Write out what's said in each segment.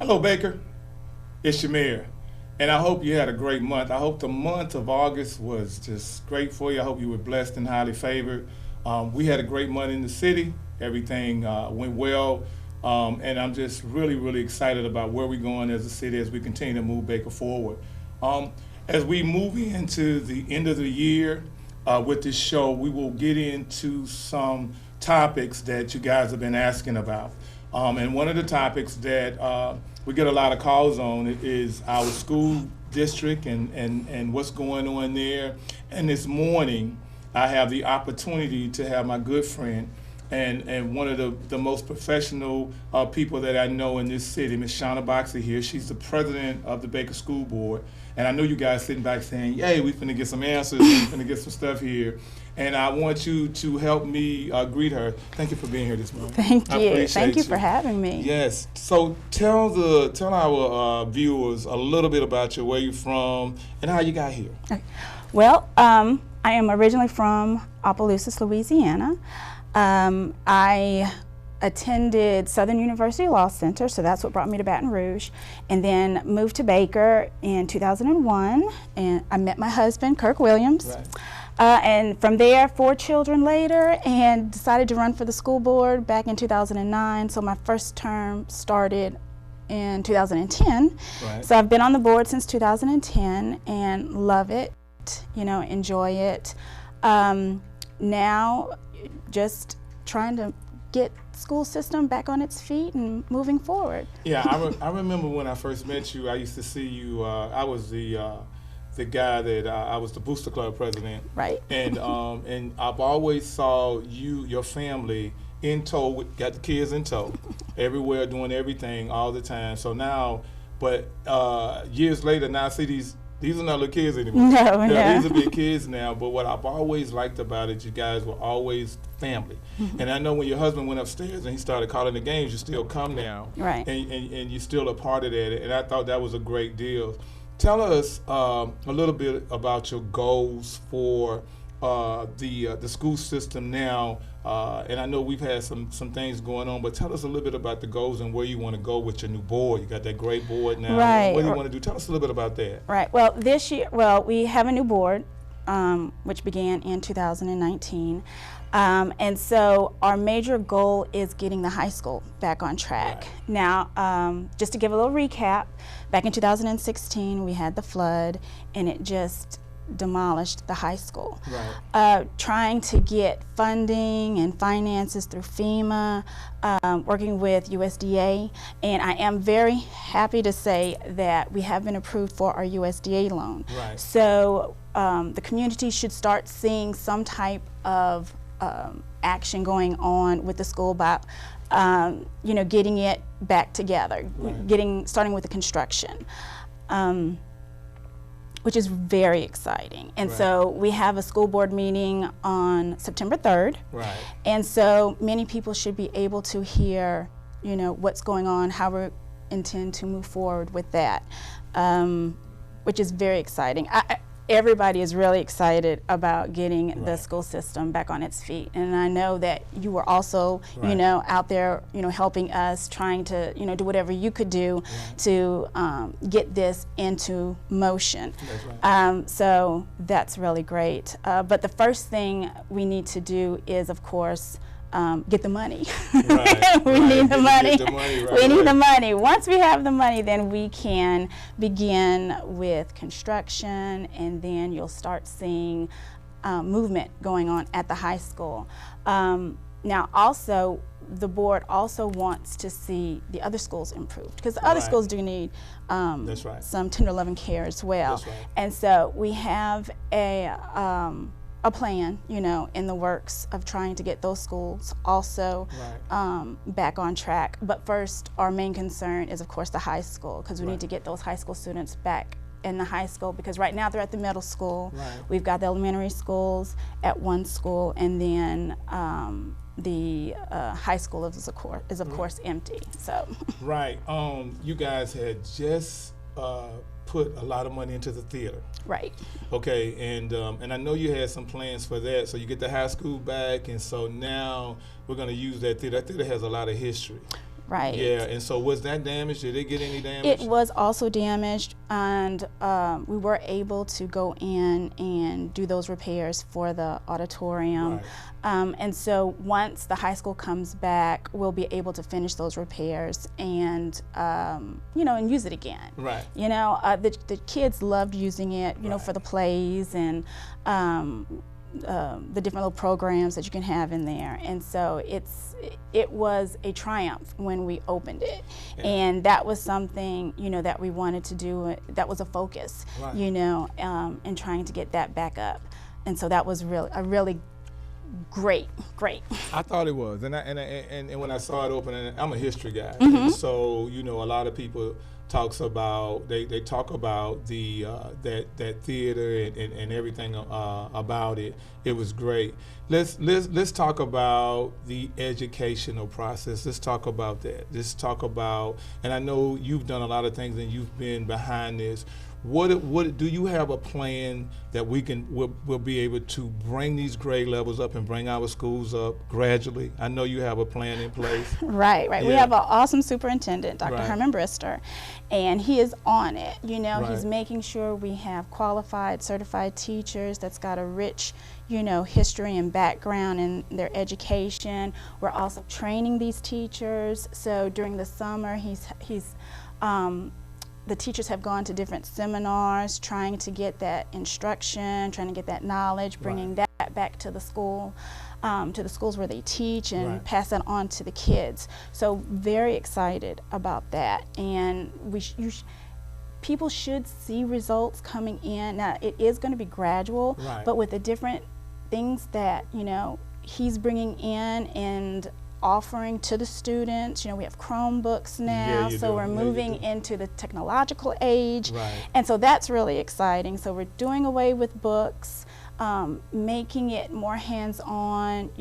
Hello, Baker. It's Shamir. And I hope you had a great month. I hope the month of August was just great for you. I hope you were blessed and highly favored. We had a great month in the city. Everything went well. And I'm just really, really excited about where we're going as a city as we continue to move Baker forward. As we move into the end of the year with this show, we will get into some topics that you guys have been asking about. And one of the topics that we get a lot of calls on is our school district and what's going on there. And this morning, I have the opportunity to have my good friend and one of the most professional people that I know in this city, Ms. Shauna Boxer here. She's the president of the Baker School Board. And I know you guys sitting back saying, yay, we finna get some answers, we finna get some stuff here. And I want you to help me greet her. Thank you for being here this morning. Thank you. Thank you for having me. Yes. So tell our viewers a little bit about you, where you're from, and how you got here. Okay. Well, I am originally from Opelousas, Louisiana. I attended Southern University Law Center, so that's what brought me to Baton Rouge, and then moved to Baker in 2001, and I met my husband, Kirk Williams. Right. And from there, 4 children later, and decided to run for the school board back in 2009. So my first term started in 2010. Right. So I've been on the board since 2010 and love it, enjoy it. Now, just trying to get school system back on its feet and moving forward. Yeah, I remember when I first met you, I used to see you, I was the guy that I was the Booster Club president. Right. And I've always saw your family in tow, got the kids in tow, everywhere, doing everything all the time. So now, but years later, now I see these are not little kids anymore. No. These are big kids now. But what I've always liked about it, you guys were always family. Mm-hmm. And I know when your husband went upstairs and he started calling the games, you still come now. Right. And you're still a part of that. And I thought that was a great deal. Tell us a little bit about your goals for the school system now. And I know we've had some things going on, but tell us a little bit about the goals and where you want to go with your new board. You got that great board now. Right. What do you want to do? Tell us a little bit about that. Right. Well, this year, we have a new board, which began in 2019. And so our major goal is getting the high school back on track. Right. Now, just to give a little recap, back in 2016, we had the flood, and it just demolished the high school. Right. Trying to get funding and finances through FEMA, working with USDA, and I am very happy to say that we have been approved for our USDA loan. Right. So the community should start seeing some type of action going on with the school about getting it back together, right. starting with the construction. Which is very exciting. And right. so we have a school board meeting on September 3rd. Right. And so many people should be able to hear, what's going on, how we intend to move forward with that, which is very exciting. Everybody is really excited about getting right. the school system back on its feet. And I know that you were also, right. out there, helping us, trying to, do whatever you could do right. to get this into motion. That's right. So that's really great. But the first thing we need to do is, of course, get the money. Right, we right. need the money. Get the money, right, we need right. the money. Once we have the money, then we can begin with construction, and then you'll start seeing movement going on at the high school. Now, also, the board also wants to see the other schools improved, because the other Right. schools do need That's right. some tender loving care as well. That's right. And so we have a plan, in the works of trying to get those schools also Right. back on track. But first, our main concern is, of course, the high school, because we Right. need to get those high school students back in the high school, because right now they're at the middle school. Right. We've got the elementary schools at one school, and then the high school is of course empty. So Right. You guys had just put a lot of money into the theater. right. Okay, and I know you had some plans for that. So you get the high school back, and so now we're going to use that theater. That theater has a lot of history. Right. Yeah, and so was that damaged? Did it get any damage? It was also damaged, and we were able to go in and do those repairs for the auditorium. Right. And so once the high school comes back, we'll be able to finish those repairs and, and use it again. Right. The kids loved using it, Right. for the plays and the different little programs that you can have in there. And so it was a triumph when we opened it. Yeah. And that was something, that we wanted to do. That was a focus, Right. in trying to get that back up. And so that was really great. I thought it was, and when I saw it open, and I'm a history guy, Mm-hmm. and so a lot of people talks about they talk about the that theater and everything about it. It was great. Let's talk about the educational process. Let's talk about that. Let's talk about, and I know you've done a lot of things and you've been behind this. What do you have a plan that we'll be able to bring these grade levels up and bring our schools up gradually? I know you have a plan in place. Right. We Yeah. have an awesome superintendent, Dr. Right. Herman Brister, and he is on it. Right. He's making sure we have qualified, certified teachers that's got a rich, history and background in their education. We're also training these teachers. So during the summer, the teachers have gone to different seminars, trying to get that instruction, trying to get that knowledge, bringing Right. that back to the school, to the schools where they teach, and Right. pass that on to the kids. So very excited about that, and people should see results coming in. Now it is going to be gradual, Right. but with the different things that he's bringing in and offering to the students. We have Chromebooks now, Yeah, you so do. we're Yeah, you moving do. into the technological age. Right. And so that's really exciting. So we're doing away with books, making it more hands-on,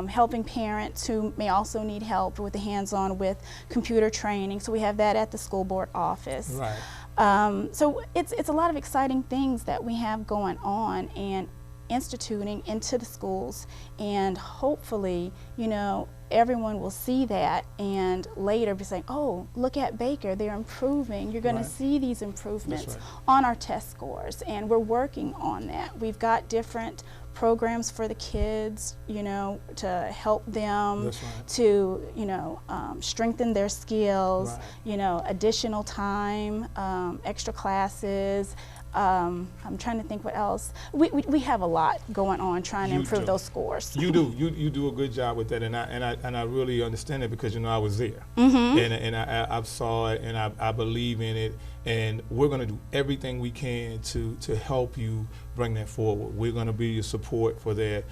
helping parents who may also need help with the hands-on with computer training. So we have that at the school board office. Right. So it's a lot of exciting things that we have going on and instituting into the schools, and hopefully, everyone will see that and later be saying, oh, look at Baker, they're improving. You're going Right. to see these improvements That's right. on our test scores, and we're working on that. We've got different programs for the kids, to help them That's right. to, strengthen their skills, Right. additional time, extra classes. I'm trying to think what else. We have a lot going on trying to You improve do. those scores. You do. You do a good job with that, and I really understand it because I was there, Mm-hmm. and I saw it, and I believe in it, and we're going to do everything we can to help you bring that forward. We're going to be your support for that.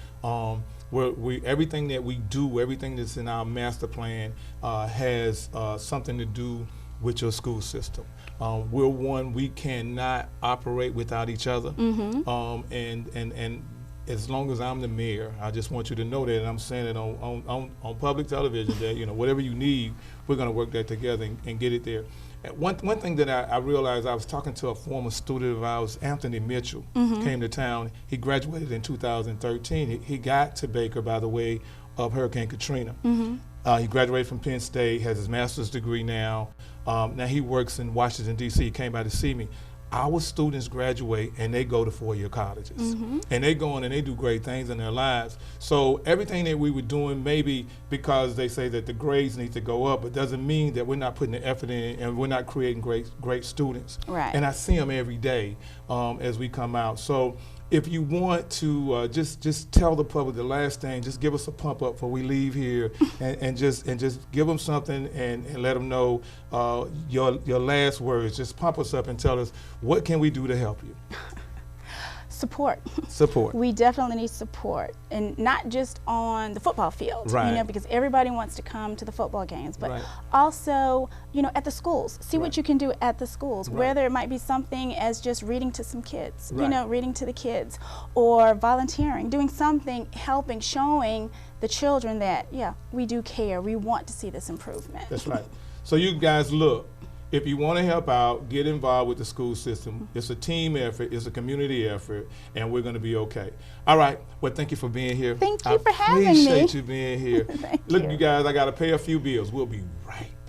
We everything that we do, everything that's in our master plan has something to do with your school system. We're one, we cannot operate without each other. Mm-hmm. And as long as I'm the mayor, I just want you to know that, and I'm saying it on public television, that whatever you need, we're going to work that together and get it there. And one thing that I realized, I was talking to a former student of ours, Anthony Mitchell, came to town. He graduated in 2013. He got to Baker by the way of Hurricane Katrina. He graduated from Penn State, has his master's degree now. Now he works in Washington, D.C. He came by to see me. Our students graduate and they go to four-year colleges. And they go on and they do great things in their lives. So everything that we were doing, maybe because they say that the grades need to go up, it doesn't mean that we're not putting the effort in and we're not creating great students. Right. And I see them every day as we come out. So if you want to just tell the public the last thing, just give us a pump up before we leave here, and just give them something and let them know your last words. Just pump us up and tell us, what can we do to help you? Support. Support. We definitely need support, and not just on the football field, Right. because everybody wants to come to the football games, but Right. also, at the schools. See Right. what you can do at the schools, Right. whether it might be something as just reading to some kids, Right. reading to the kids, or volunteering, doing something, helping, showing the children that, yeah, we do care, we want to see this improvement. That's right. So you guys, look, if you want to help out, get involved with the school system. It's a team effort, it's a community effort, and we're going to be okay. All right. Well, thank you for being here. Thank you for having me. I appreciate you being here. Thank Look, you. you guys, I got to pay a few bills. We'll be right back.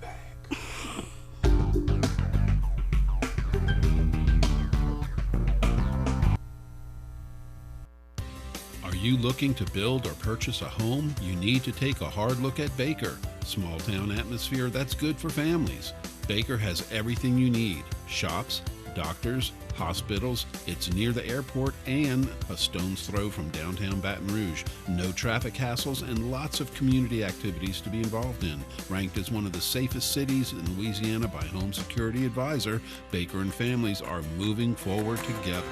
you looking to build or purchase a home? You need to take a hard look at Baker. Small town atmosphere that's good for families. Baker has everything you need. Shops, doctors, hospitals. It's near the airport and a stone's throw from downtown Baton Rouge. No traffic hassles and lots of community activities to be involved in. Ranked as one of the safest cities in Louisiana by Home Security Advisor, Baker and families are moving forward together.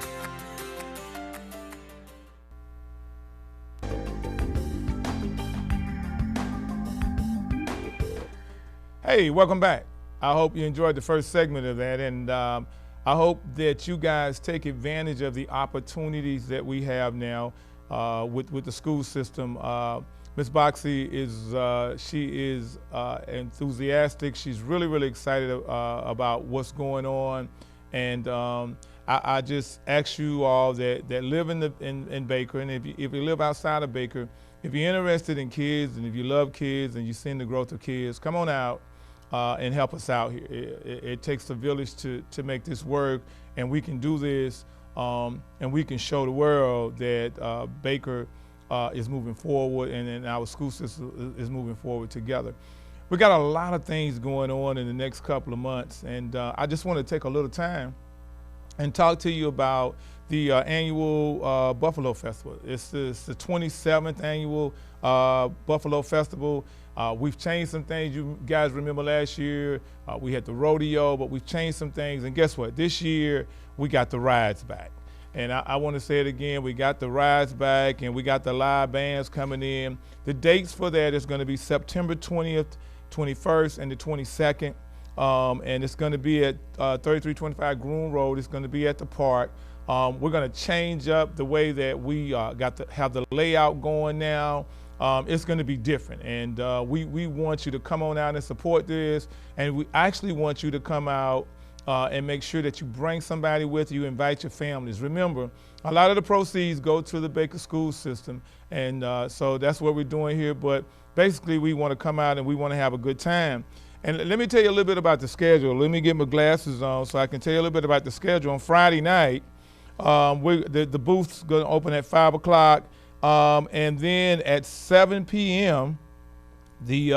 Hey, welcome back. I hope you enjoyed the first segment of that, and I hope that you guys take advantage of the opportunities that we have now with the school system. Ms. Boxey is enthusiastic. She's really excited about what's going on, and I just ask you all that live in Baker, and if you live outside of Baker, if you're interested in kids and if you love kids and you've seen the growth of kids, come on out. And help us out here. It takes a village to make this work, and we can do this, and we can show the world that Baker is moving forward, and our school system is moving forward together. We got a lot of things going on in the next couple of months, and I just want to take a little time and talk to you about the annual Buffalo Festival. It's the 27th annual Buffalo Festival. We've changed some things. You guys remember last year we had the rodeo, but we've changed some things. And guess what? This year we got the rides back. And I want to say it again, we got the rides back and we got the live bands coming in. The dates for that is going to be September 20th, 21st, and the 22nd. And it's going to be at 3325 Groom Road. It's going to be at the park. We're going to change up the way that we have the layout going now. It's going to be different, and we want you to come on out and support this, and we actually want you to come out and make sure that you bring somebody with you, invite your families. Remember, a lot of the proceeds go to the Baker school system, and so that's what we're doing here, but basically we want to come out and we want to have a good time. And let me tell you a little bit about the schedule. Let me get my glasses on so I can tell you a little bit about the schedule. On Friday night, the booth's going to open at 5 o'clock. And then at 7 p.m., the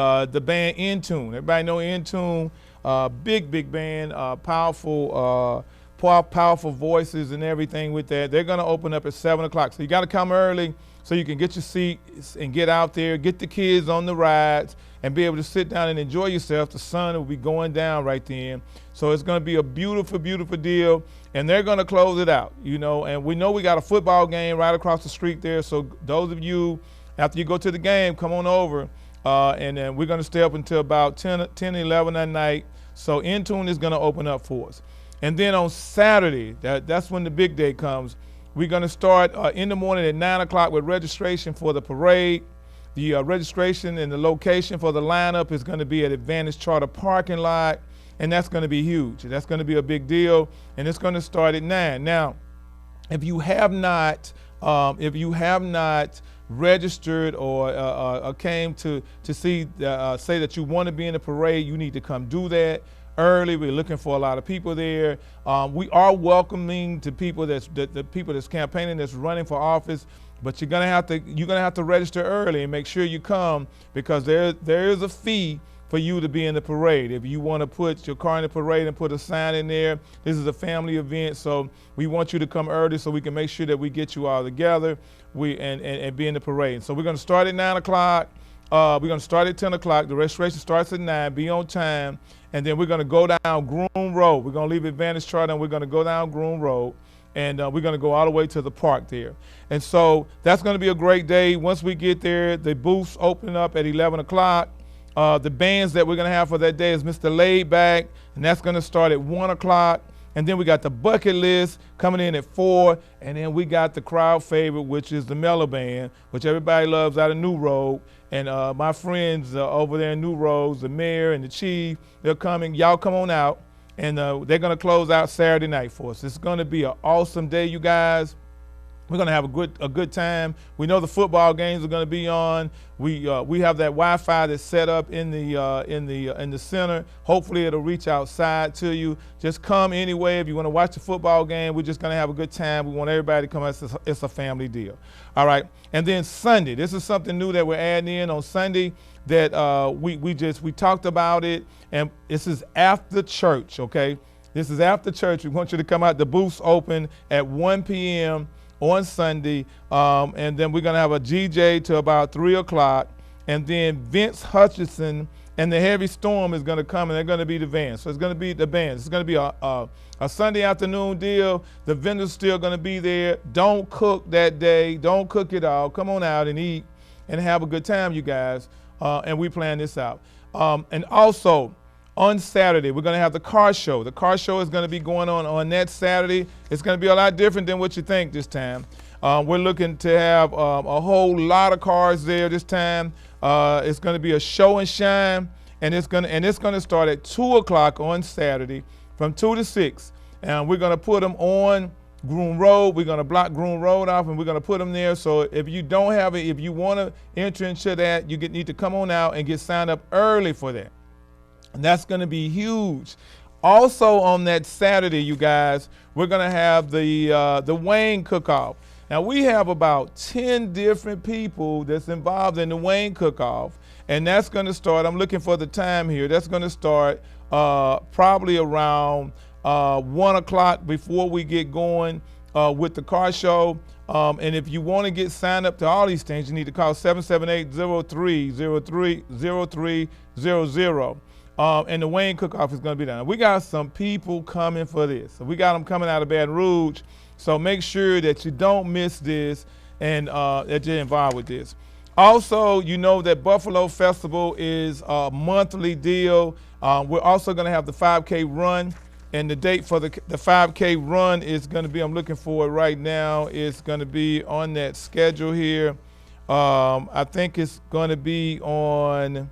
band Intune. Everybody know Intune, big band, powerful voices and everything with that. They're gonna open up at 7 o'clock. So you gotta come early so you can get your seats and get out there, get the kids on the rides and be able to sit down and enjoy yourself. The sun will be going down right then. So it's gonna be a beautiful deal. And they're going to close it out, you know, and we know we got a football game right across the street there. So those of you, after you go to the game, come on over, and then we're going to stay up until about 10, 11 at night. So Intune is going to open up for us. And then on Saturday, that's when the big day comes. We're going to start in the morning at 9 o'clock with registration for the parade. The registration and the location for the lineup is going to be at Advantage Charter parking lot. And that's going to be huge. That's going to be a big deal, and it's going to start at 9. Now, if you have not registered or came to see say that you want to be in the parade, you need to come do that early. We're looking for a lot of people there. We are welcoming to people the people that's campaigning, that's running for office. But you're gonna have to register early and make sure you come, because there is a fee for you to be in the parade. If you want to put your car in the parade and put a sign in there, this is a family event, so we want you to come early so we can make sure that we get you all together and be in the parade. So we're going to start at 9 o'clock. We're going to start at 10 o'clock. The registration starts at 9. Be on time. And then we're going to go down Groom Road. We're going to leave Advantage Charter and we're going to go down Groom Road. And we're going to go all the way to the park there. And so that's going to be a great day. Once we get there, the booths open up at 11 o'clock. The bands that we're going to have for that day is Mr. Laidback, and that's going to start at 1 o'clock. And then we got the Bucket List coming in at 4. And then we got the crowd favorite, which is the Mellow Band, which everybody loves out of New Road. And my friends over there in New Road, the mayor and the chief, they're coming. Y'all come on out. And they're going to close out Saturday night for us. It's going to be an awesome day, you guys. We're gonna have a good time. We know the football games are gonna be on. We have that Wi-Fi that's set up in the center. Hopefully it'll reach outside to you. Just come anyway. If you want to watch the football game, we're just gonna have a good time. We want everybody to come. It's a family deal. All right. And then Sunday, this is something new that we're adding in on Sunday that we talked about it, and this is after church. Okay, this is after church. We want you to come out. The booths open at 1 p.m. on Sunday, and then we're gonna have a GJ to about 3 o'clock, and then Vince Hutchinson and the Heavy Storm is gonna come, and they're gonna be the band. So it's gonna be the band. It's gonna be a Sunday afternoon deal. The vendors still gonna be there. Don't cook that day. Don't cook it all. Come on out and eat and have a good time, you guys. And we plan this out. And also, on Saturday, we're going to have the car show. The car show is going to be going on that Saturday. It's going to be a lot different than what you think this time. We're looking to have a whole lot of cars there this time. It's going to be a show and shine, and it's going to start at 2 o'clock on Saturday from 2 to 6. And we're going to put them on Groom Road. We're going to block Groom Road off, and we're going to put them there. So if you don't have it, if you want to enter into that, you need to come on out and get signed up early for that. And that's going to be huge. Also on that Saturday, you guys, we're going to have the Wayne Cook-Off. Now we have about 10 different people that's involved in the Wayne Cook-Off, and that's going to start, I'm looking for the time here, that's going to start probably around 1 o'clock before we get going with the car show. And if you want to get signed up to all these things, you need to call 778-0303-0300. And the Wayne Cook-Off is going to be down. We got some people coming for this. So we got them coming out of Baton Rouge. So make sure that you don't miss this and that you're involved with this. Also, you know that Buffalo Festival is a monthly deal. We're also going to have the 5K run. And the date for the 5K run is going to be, I'm looking for it right now, it's going to be on that schedule here. I think it's going to be on,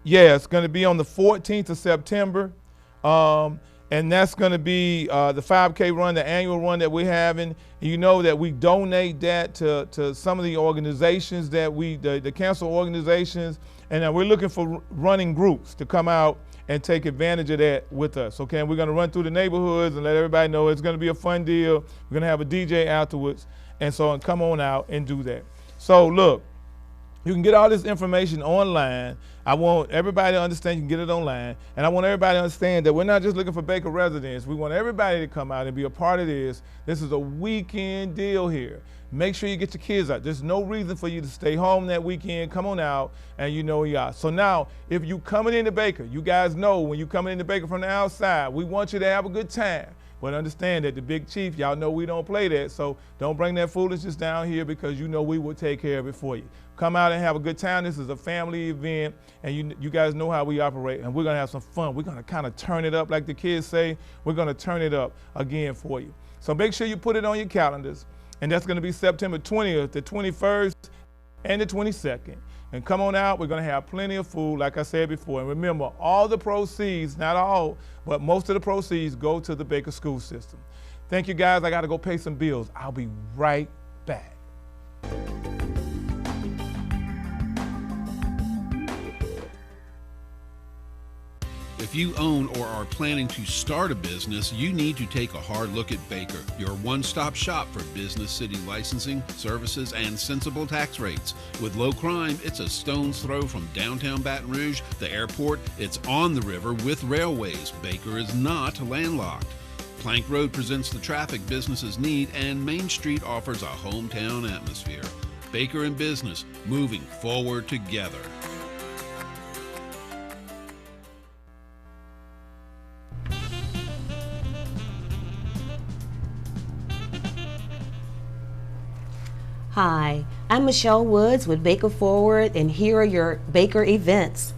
it's going to be on the 14th of September. And that's going to be the 5K run, the annual run that we're having. You know that we donate that to some of the organizations that the council organizations, and we're looking for running groups to come out and take advantage of that with us, okay? And we're gonna run through the neighborhoods and let everybody know it's gonna be a fun deal. We're gonna have a DJ afterwards, and so come on out and do that. So look, you can get all this information online. I want everybody to understand you can get it online, and I want everybody to understand that we're not just looking for Baker residents. We want everybody to come out and be a part of this. This is a weekend deal here. Make sure you get your kids out. There's no reason for you to stay home that weekend. Come on out, and you know you are. So now, if you coming into Baker, you guys know when you coming into Baker from the outside, we want you to have a good time. But understand that the Big Chief, y'all know we don't play that, so don't bring that foolishness down here because you know we will take care of it for you. Come out and have a good time. This is a family event, and you guys know how we operate, and we're gonna have some fun. We're gonna kind of turn it up like the kids say. We're gonna turn it up again for you. So make sure you put it on your calendars. And that's going to be September 20th, the 21st, and the 22nd. And come on out. We're going to have plenty of food, like I said before. And remember, all the proceeds, not all, but most of the proceeds go to the Baker school system. Thank you, guys. I got to go pay some bills. I'll be right back. If you own or are planning to start a business, you need to take a hard look at Baker, your one-stop shop for business city licensing, services, and sensible tax rates. With low crime, it's a stone's throw from downtown Baton Rouge, the airport, it's on the river with railways. Baker is not landlocked. Plank Road presents the traffic businesses need, and Main Street offers a hometown atmosphere. Baker and business, moving forward together. Hi, I'm Michelle Woods with Baker Forward, and here are your Baker events.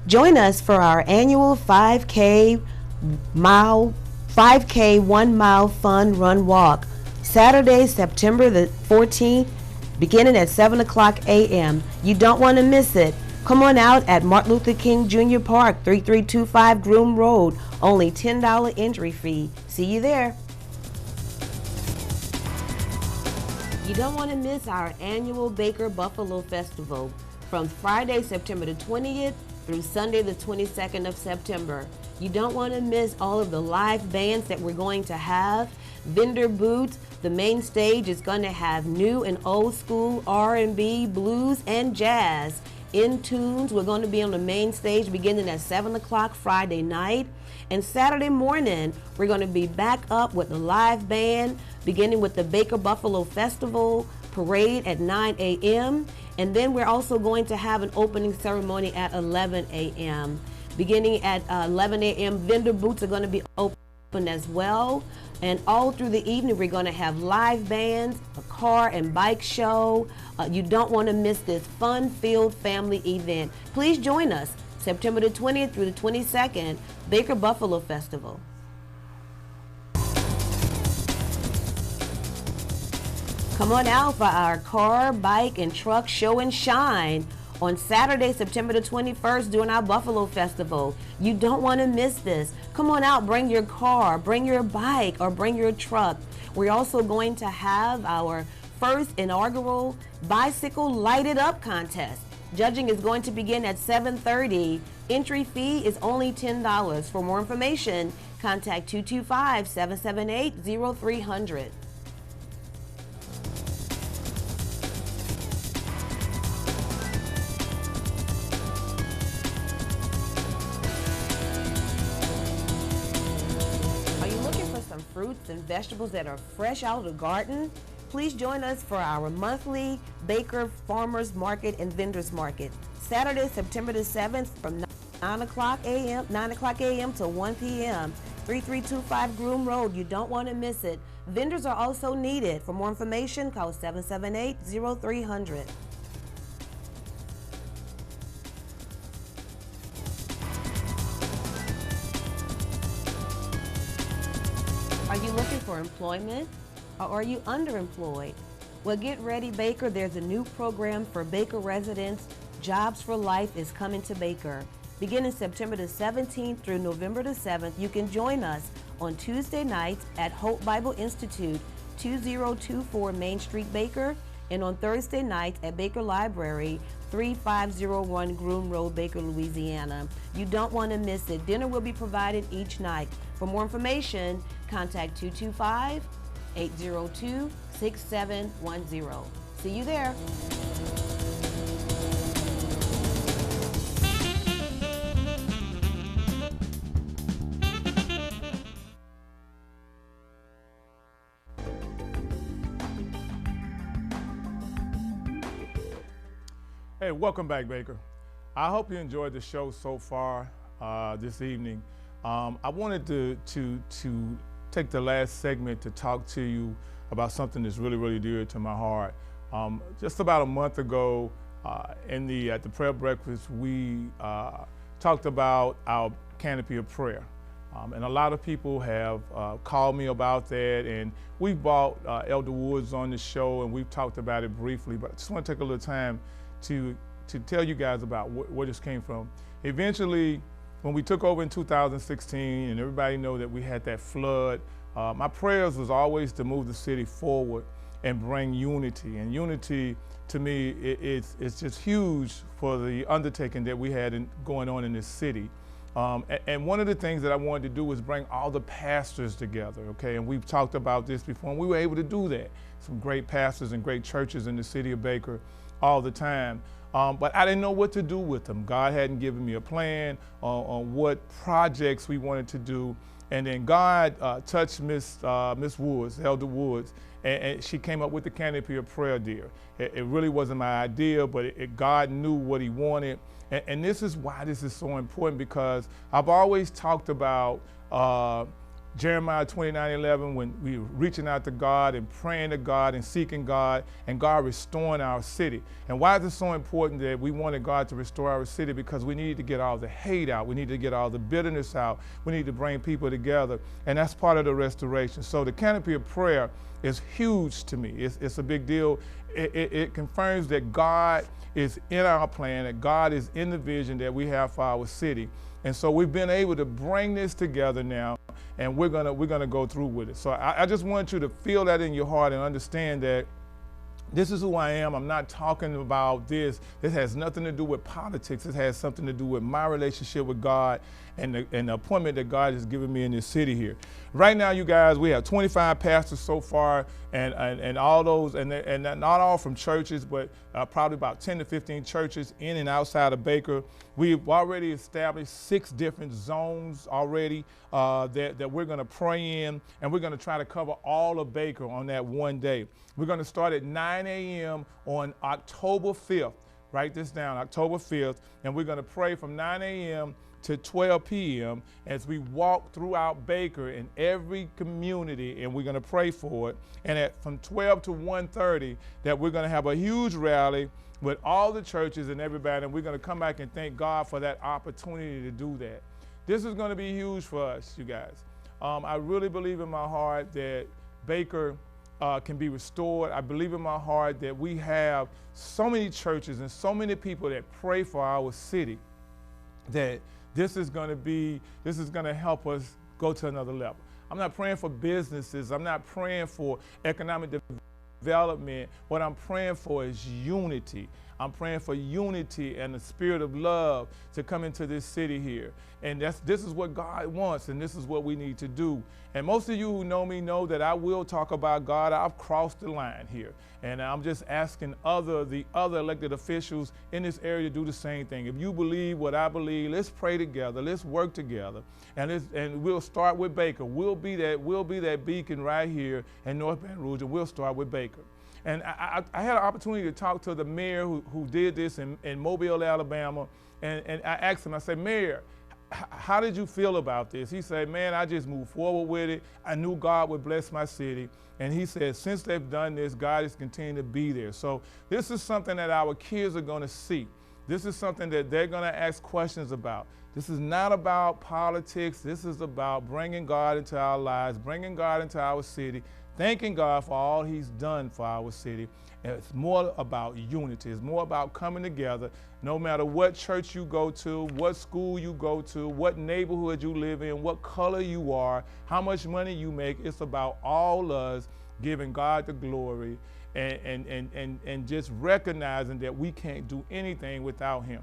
Join us for our annual 5K 1 mile fun run walk, Saturday, September the 14th, beginning at 7 o'clock a.m. You don't want to miss it. Come on out at Martin Luther King Jr. Park, 3325 Groom Road. Only $10 entry fee. See you there. You don't want to miss our annual Baker Buffalo Festival from Friday, September the 20th through Sunday, the 22nd of September. You don't want to miss all of the live bands that we're going to have. Vendor booths. The main stage is going to have new and old school R&B, blues, and jazz. In tunes, we're going to be on the main stage beginning at 7 o'clock Friday night. And Saturday morning, we're going to be back up with the live band, beginning with the Baker Buffalo Festival parade at 9 a.m. And then we're also going to have an opening ceremony at 11 a.m. Beginning at 11 a.m., vendor booths are going to be open as well. And all through the evening, we're going to have live bands, a car and bike show. You don't want to miss this fun-filled family event. Please join us September the 20th through the 22nd, Baker Buffalo Festival. Come on out for our car, bike, and truck show and shine on Saturday, September the 21st during our Buffalo Festival. You don't want to miss this. Come on out, bring your car, bring your bike, or bring your truck. We're also going to have our first inaugural bicycle lighted up contest. Judging is going to begin at 7:30. Entry fee is only $10. For more information, contact 225-778-0300. Fruits and vegetables that are fresh out of the garden? Please join us for our monthly Baker Farmers Market and Vendors Market. Saturday, September the 7th from 9 o'clock a.m. to 1 p.m. 3325 Groom Road. You don't want to miss it. Vendors are also needed. For more information, call 778-0300. Are you looking for employment, or are you underemployed? Well, get ready, Baker. There's a new program for Baker residents. Jobs for Life is coming to Baker. Beginning September the 17th through November the 7th, you can join us on Tuesday nights at Hope Bible Institute, 2024 Main Street, Baker, and on Thursday nights at Baker Library, 3501 Groom Road, Baker, Louisiana. You don't want to miss it. Dinner will be provided each night. For more information, contact 225-802-6710. See you there. Hey, welcome back, Baker. I hope you enjoyed the show so far this evening. I wanted to take the last segment to talk to you about something that's really, really dear to my heart. Just about a month ago, at the prayer breakfast, we talked about our canopy of prayer. And a lot of people have called me about that, and we brought Elder Woods on the show, and we've talked about it briefly, but I just want to take a little time to tell you guys about where this came from. Eventually, when we took over in 2016, and everybody know that we had that flood, my prayers was always to move the city forward and bring unity. And unity, to me, it's just huge for the undertaking that we had going on in this city. And one of the things that I wanted to do was bring all the pastors together, okay? And we've talked about this before, and we were able to do that. Some great pastors and great churches in the city of Baker all the time. But I didn't know what to do with them. God hadn't given me a plan on what projects we wanted to do. And then God touched Miss Woods, Elder Woods, and she came up with the canopy of prayer, dear. It really wasn't my idea, but God knew what he wanted. And this is why this is so important, because I've always talked about Jeremiah 29:11, when we were reaching out to God and praying to God and seeking God, and God restoring our city. And why is it so important that we wanted God to restore our city? Because we needed to get all the hate out. We need to get all the bitterness out. We need to bring people together. And that's part of the restoration. So the canopy of prayer is huge to me. It's a big deal. It confirms that God is in our plan, that God is in the vision that we have for our city. And so we've been able to bring this together now, and we're gonna go through with it. So I just want you to feel that in your heart and understand that This is who I am. I'm not talking about this. This has nothing to do with politics. It has something to do with my relationship with God and the appointment that God has given me in this city here. Right now, you guys, we have 25 pastors so far, and all those, and not all from churches, but probably about 10 to 15 churches in and outside of Baker. We've already established 6 different zones already that we're going to pray in, and we're going to try to cover all of Baker on that one day. We're going to start at 9 a.m. on October 5th. Write this down, October 5th, and we're going to pray from 9 a.m. to 12 p.m. as we walk throughout Baker in every community, and we're going to pray for it. And from 12 to 1:30, that we're going to have a huge rally with all the churches and everybody, and we're going to come back and thank God for that opportunity to do that. This is going to be huge for us, you guys. I really believe in my heart that Baker can be restored. I believe in my heart that we have so many churches and so many people that pray for our city that this is going to help us go to another level. I'm not praying for businesses. I'm not praying for economic development. What I'm praying for is unity. I'm praying for unity and the spirit of love to come into this city here. And this is what God wants, and this is what we need to do. And most of you who know me know that I will talk about God. I've crossed the line here. And I'm just asking the other elected officials in this area to do the same thing. If you believe what I believe, let's pray together. Let's work together. And we'll start with Baker. We'll be that beacon right here in North Baton Rouge, and we'll start with Baker. And I had an opportunity to talk to the mayor who did this in Mobile, Alabama, and I asked him, I said, Mayor, how did you feel about this? He said, man, I just moved forward with it. I knew God would bless my city. And he said, since they've done this, God is continuing to be there. So this is something that our kids are going to see. This is something that they're going to ask questions about. This is not about politics. This is about bringing God into our lives, bringing God into our city, thanking God for all he's done for our city. And it's more about unity. It's more about coming together, no matter what church you go to, what school you go to, what neighborhood you live in, what color you are, how much money you make. It's about all us giving God the glory and just recognizing that we can't do anything without him.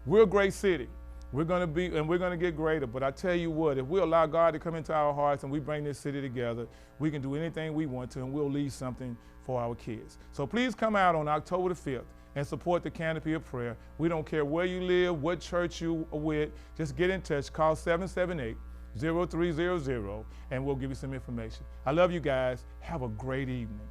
We're a great city. We're going to get greater. But I tell you what, if we allow God to come into our hearts and we bring this city together, we can do anything we want to, and we'll leave something for our kids. So please come out on October the 5th and support the Canopy of Prayer. We don't care where you live, what church you are with. Just get in touch. Call 778-0300, and we'll give you some information. I love you guys. Have a great evening.